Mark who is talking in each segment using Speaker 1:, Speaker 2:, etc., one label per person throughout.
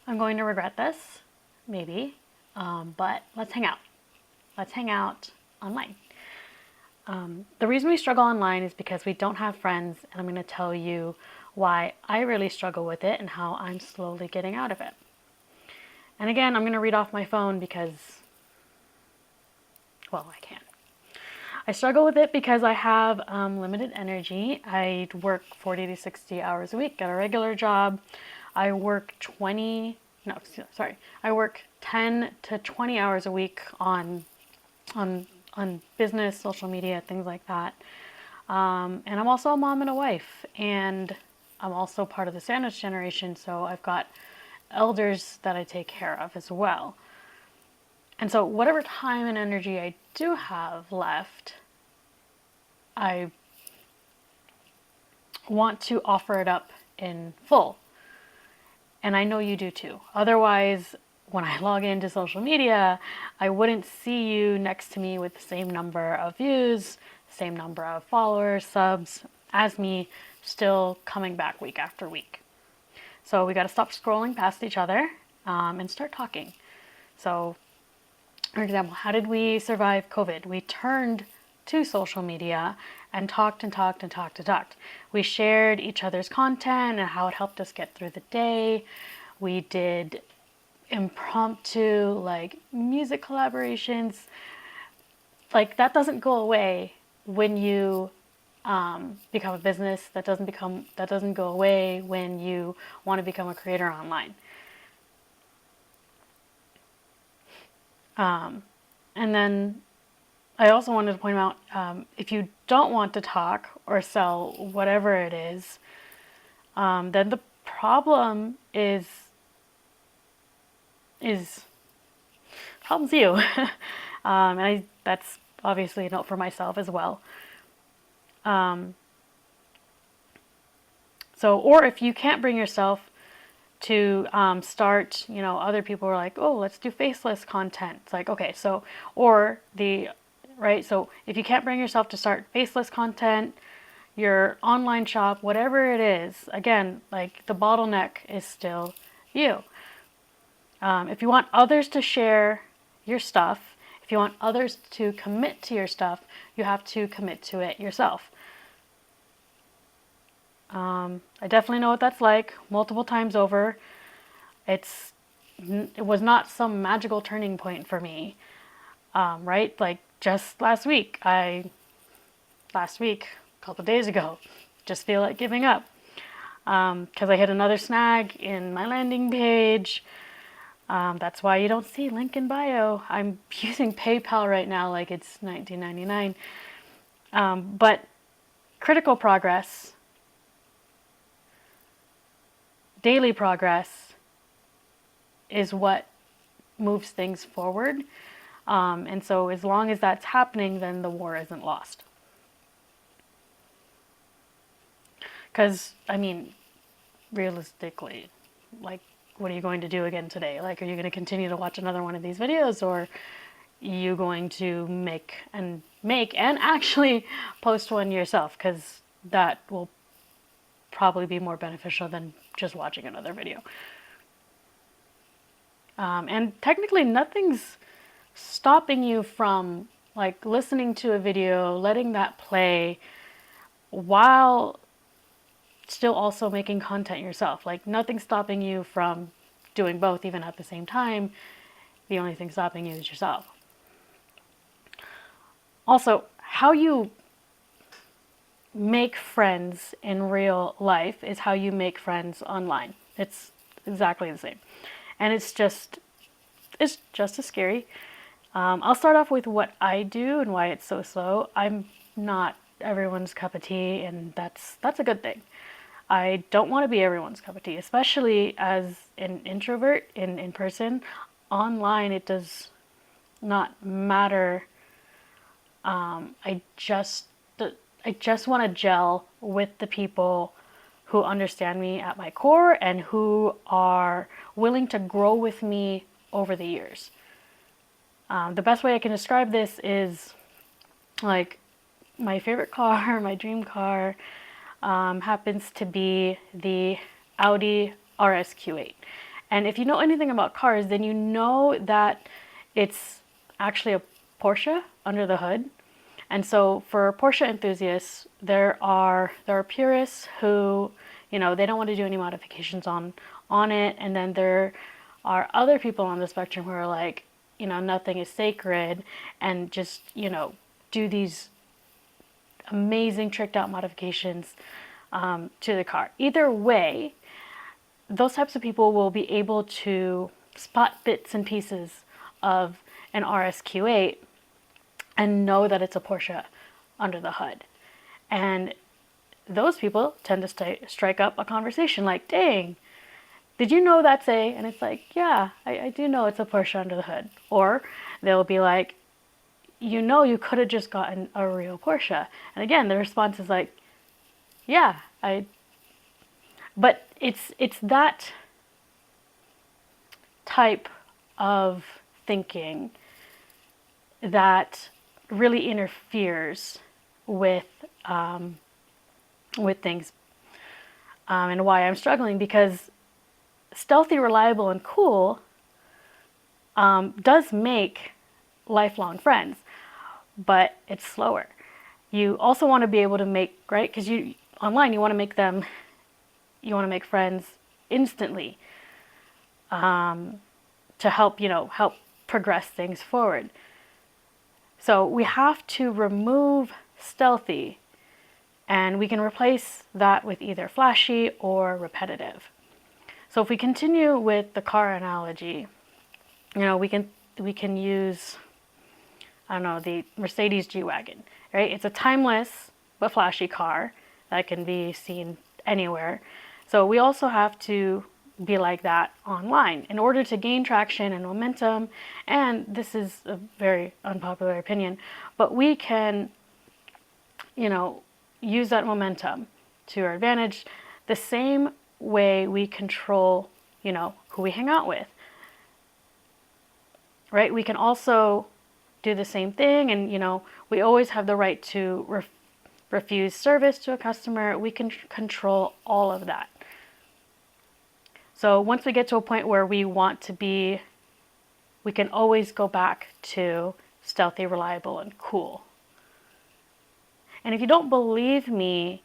Speaker 1: I'm going to regret this, maybe, but let's hang out. Let's hang out online. The reason we struggle online is because we don't have friends, and I'm going to tell you why I really struggle with it and how I'm slowly getting out of it. And again, I'm going to read off my phone because, well, I can. I struggle with it because I have limited energy. I work 40 to 60 hours a week at a regular job. I work I work 10 to 20 hours a week on business, social media, things like that. And I'm also a mom and a wife, and I'm also part of the sandwich generation, so I've got elders that I take care of as well. And so whatever time and energy I do have left, I want to offer it up in full. And I know you do too. Otherwise, when I log into social media, I wouldn't see you next to me with the same number of views, same number of followers, subs as me, still coming back week after week. So we got to stop scrolling past each other and start talking. So, for example, how did we survive COVID? We turned to social media and talked and talked and talked and talked. We shared each other's content and how it helped us get through the day. We did impromptu like music collaborations. Like that doesn't go away when you become a business. That doesn't go away when you want to become a creator online. And then I also wanted to point out, if you don't want to talk or sell whatever it is, then the problem is problem's you. And that's obviously a note for myself as well. Or if you can't bring yourself to start, other people are like, oh, let's do faceless content. It's like, okay, so if you can't bring yourself to start faceless content, your online shop, whatever it is, again, like the bottleneck is still you. If you want others to share your stuff, if you want others to commit to your stuff, you have to commit to it yourself. I definitely know what that's like multiple times over. It was not some magical turning point for me, right? Like just last week, a couple days ago, just feel like giving up because I hit another snag in my landing page. That's why you don't see link in bio. I'm using PayPal right now like it's 1999. But critical progress, daily progress is what moves things forward. And so as long as that's happening, then the war isn't lost. Because, realistically, like, what are you going to do again today? Like, are you going to continue to watch another one of these videos, or are you going to make and actually post one yourself? Because that will probably be more beneficial than just watching another video. And technically nothing's stopping you from like listening to a video, letting that play while still also making content yourself. Like nothing's stopping you from doing both even at the same time. The only thing stopping you is yourself. Also, how you make friends in real life is how you make friends online. It's exactly the same. And it's just as scary. I'll start off with what I do and why it's so slow. I'm not everyone's cup of tea, and that's a good thing. I don't want to be everyone's cup of tea, especially as an introvert in person. Online, it does not matter. I just want to gel with the people who understand me at my core and who are willing to grow with me over the years. The best way I can describe this is like my favorite car, my dream car, happens to be the Audi RS Q8. And if you know anything about cars, then you know that it's actually a Porsche under the hood. And so for Porsche enthusiasts, there are purists who, they don't want to do any modifications on it. And then there are other people on the spectrum who are like, nothing is sacred, and just, do these amazing tricked out modifications to the car. Either way, those types of people will be able to spot bits and pieces of an RSQ8 and know that it's a Porsche under the hood. And those people tend to strike up a conversation like, dang, did you know that's a, and it's like, yeah, I do know it's a Porsche under the hood. Or they'll be like, you could have just gotten a real Porsche. And again, the response is like, yeah, but it's that type of thinking that really interferes with things, and why I'm struggling, because stealthy, reliable, and cool does make lifelong friends, but it's slower. You also want to be able to make, right? Because online you want to make friends instantly, to help progress things forward. So we have to remove stealthy, and we can replace that with either flashy or repetitive. So if we continue with the car analogy, we can use, I don't know, the Mercedes G-Wagon, right? It's a timeless but flashy car that can be seen anywhere. So we also have to be like that online in order to gain traction and momentum. And this is a very unpopular opinion, but we can, use that momentum to our advantage the same way we control, who we hang out with, right? We can also do the same thing, and, we always have the right to refuse service to a customer. We can control all of that. So once we get to a point where we want to be, we can always go back to stealthy, reliable, and cool. And if you don't believe me,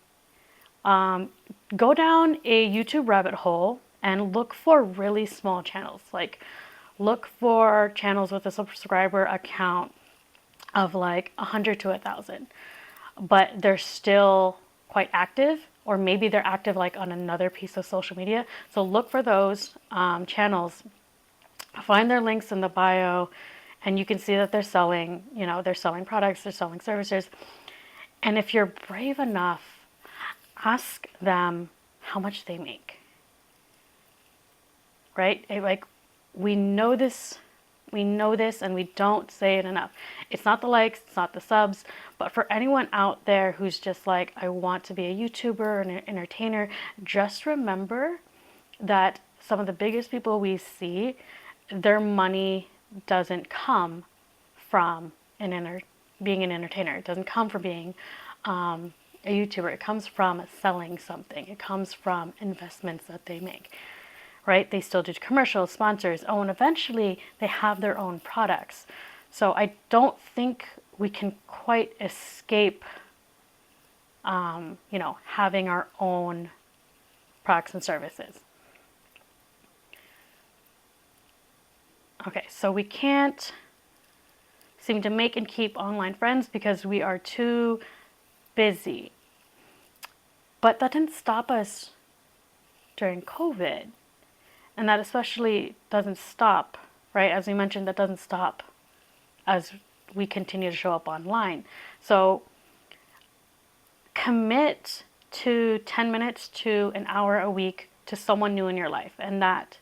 Speaker 1: go down a YouTube rabbit hole and look for really small channels. Like, look for channels with a subscriber account of like 100 to 1,000, but they're still quite active, or maybe they're active like on another piece of social media. So look for those channels, find their links in the bio, and you can see that they're selling, they're selling products, they're selling services. And if you're brave enough, ask them how much they make, right? Like, we know this, and we don't say it enough. It's not the likes, it's not the subs, but for anyone out there who's just like, I want to be a YouTuber and an entertainer, just remember that some of the biggest people we see, their money doesn't come from being an entertainer. It doesn't come from being a YouTuber. It comes from selling something. It comes from investments that they make, right? They still do commercials, sponsors, and eventually they have their own products. So I don't think we can quite escape, having our own products and services. Okay, so we can't seem to make and keep online friends because we are too busy. But that didn't stop us during COVID. And that especially doesn't stop, right? As we mentioned, that doesn't stop as we continue to show up online. So commit to 10 minutes to an hour a week to someone new in your life. And that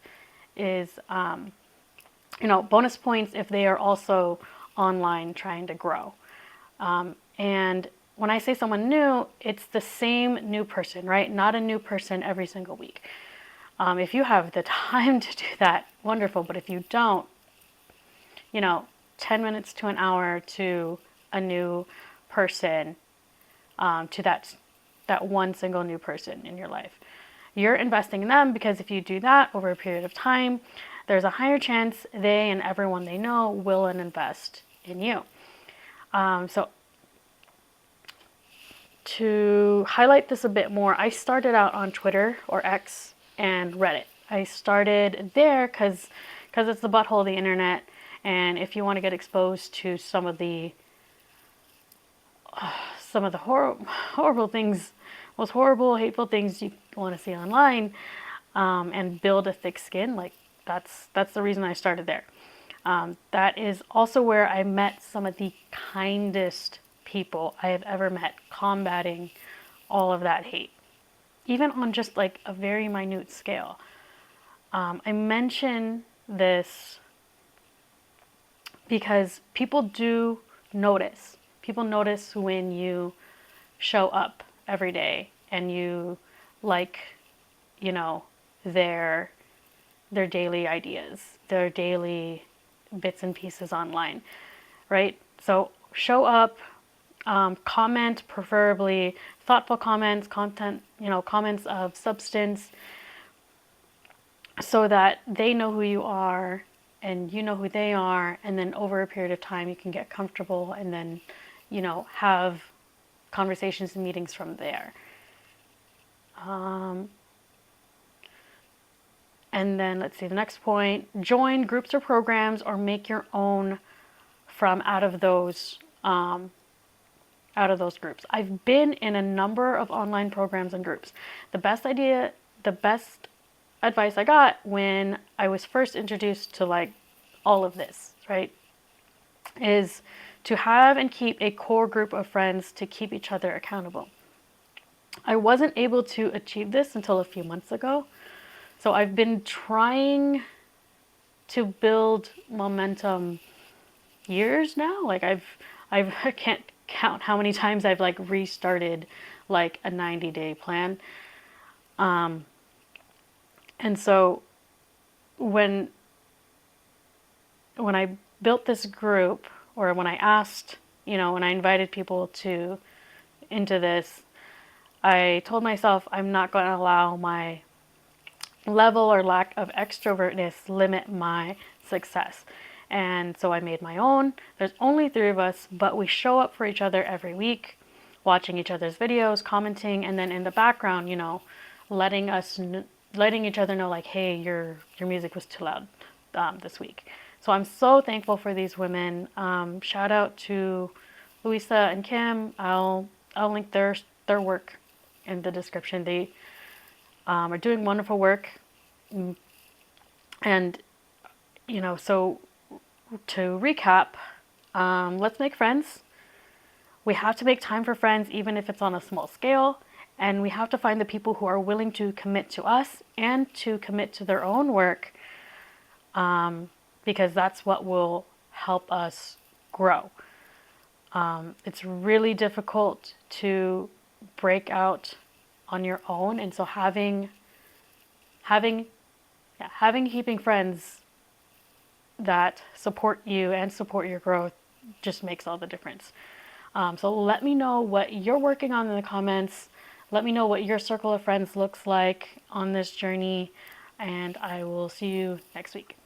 Speaker 1: is, bonus points if they are also online trying to grow. And when I say someone new, it's the same new person, right? Not a new person every single week. If you have the time to do that, wonderful. But if you don't, 10 minutes to an hour to a new person, to that one single new person in your life. You're investing in them because if you do that over a period of time, there's a higher chance they and everyone they know will invest in you. So to highlight this a bit more, I started out on Twitter or X and Reddit. I started there because it's the butthole of the internet, and if you want to get exposed to some of the horrible things, most horrible, hateful things you want to see online, and build a thick skin, like that's the reason I started there. That is also where I met some of the kindest people I have ever met, combating all of that hate, even on just like a very minute scale. I mention this because people do notice. People notice when you show up every day and you like, you know, their daily ideas, their daily bits and pieces online, right? So show up, comment, preferably thoughtful comments, content, comments of substance, so that they know who you are and you know who they are, and then over a period of time you can get comfortable and then, have conversations and meetings from there. And then let's see, the next point, join groups or programs or make your own from out of those groups. I've been in a number of online programs and groups. The best advice I got when I was first introduced to like all of this, right, is to have and keep a core group of friends to keep each other accountable. I wasn't able to achieve this until a few months ago. So I've been trying to build momentum years now. Like I can't count how many times I've like restarted like a 90-day plan. And so when I built this group, or when I asked, when I invited people into this, I told myself I'm not going to allow my level or lack of extrovertness limit my success. And so I made my own. There's only 3 of us, but we show up for each other every week, watching each other's videos, commenting, and then in the background, letting each other know like, hey, your music was too loud this week. So I'm so thankful for these women. Shout out to Louisa and Kim. I'll link their work in the description. They are doing wonderful work. And, so to recap, let's make friends. We have to make time for friends, even if it's on a small scale. And we have to find the people who are willing to commit to us and to commit to their own work, because that's what will help us grow. It's really difficult to break out on your own. And so keeping friends that support you and support your growth just makes all the difference. So let me know what you're working on in the comments. Let me know what your circle of friends looks like on this journey, and I will see you next week.